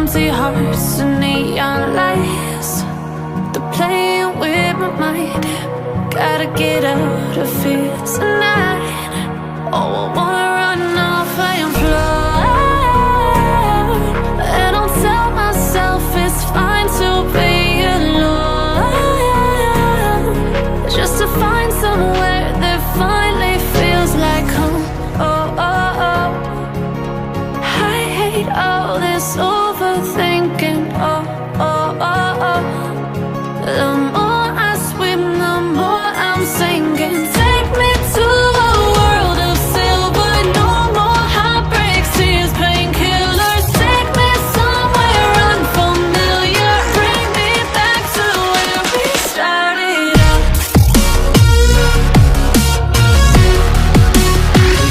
empty hearts and neon lights. They're playing with my mind. Gotta get out of here tonight. Oh, I wanna run off and fly. And I'll tell myself it's fine to be alone, just to find somewhere that finally feels like home. Oh, oh, oh. I hate all this overthinking. Oh, oh, oh, oh. The more I swim, the more I'm sinking. Take me to a world of silver. No more heartbreaks, tears, painkillers. Take me somewhere unfamiliar. Bring me back to where we started out.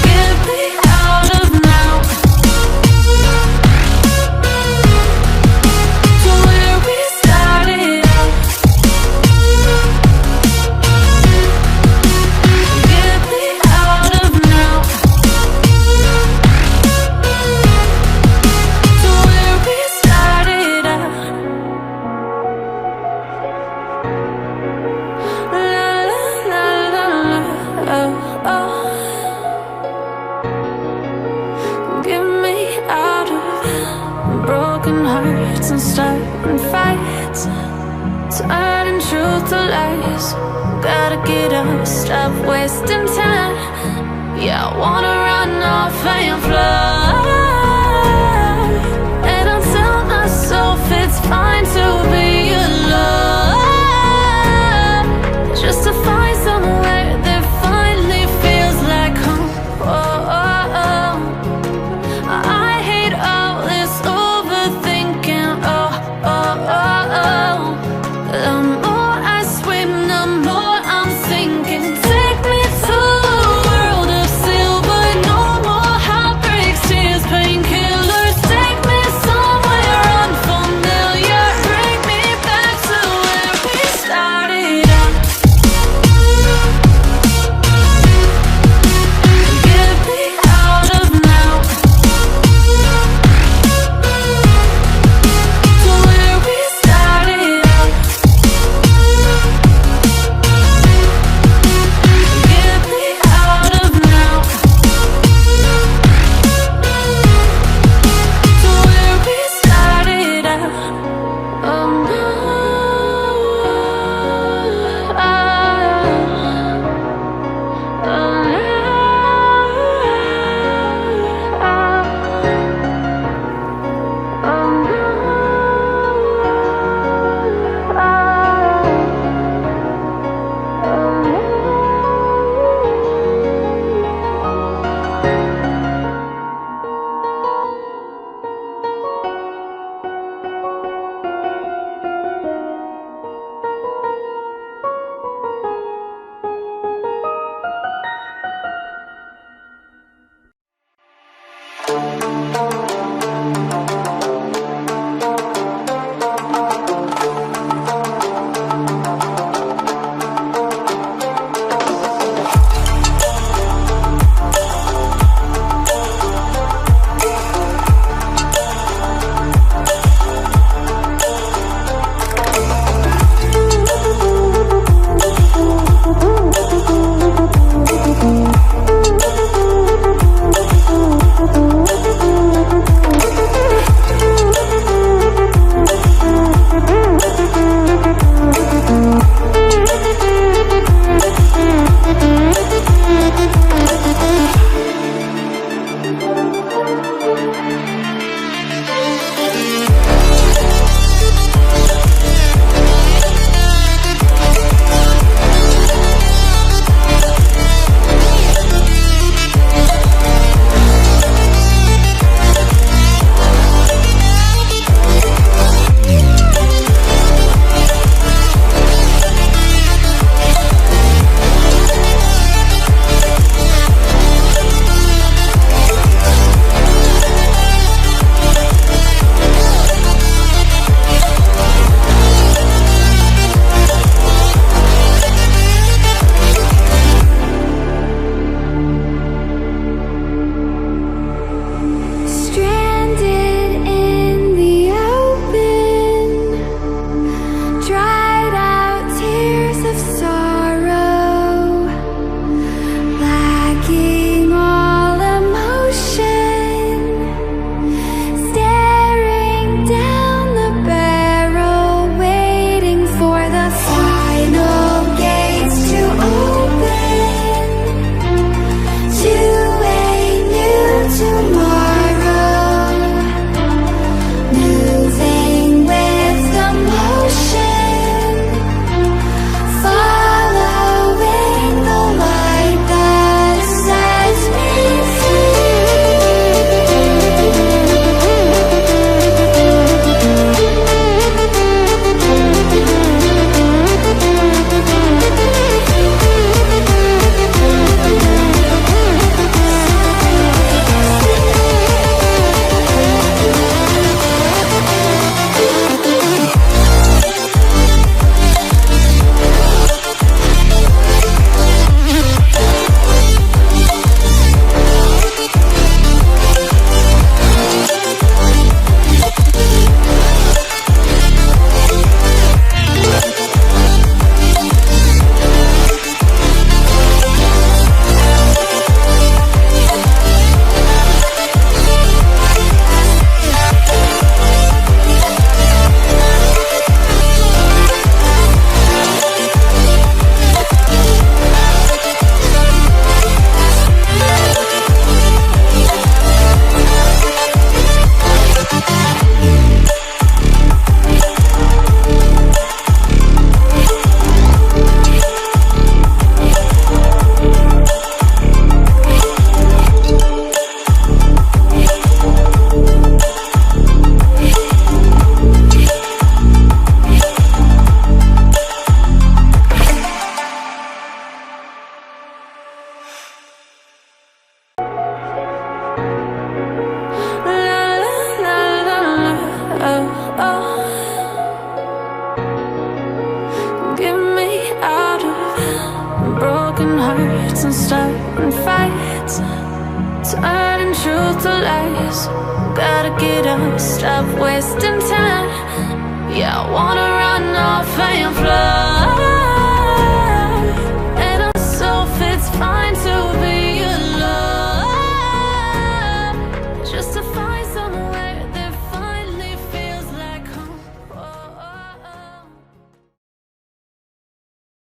Get me out of now, to where we started out. Get me out of now, to where we started out. La la la la, oh, oh. Get me out of broken hearts and starting fights, turning truth to lies. Gotta get up, stop wasting time. Yeah, I wanna run off and fly. And I'll tell myself it's fine to be alone, just to find somewhere that finally feels like home. Oh, oh, oh. I hate all this overthinking. Oh, oh, oh, oh. The more I swim, the more I'm sinking. Take me to a world of silver. No more heartbreaks, tears, Get me out of broken hearts and starting fights, turning truth to lies. Gotta get up, stop wasting time.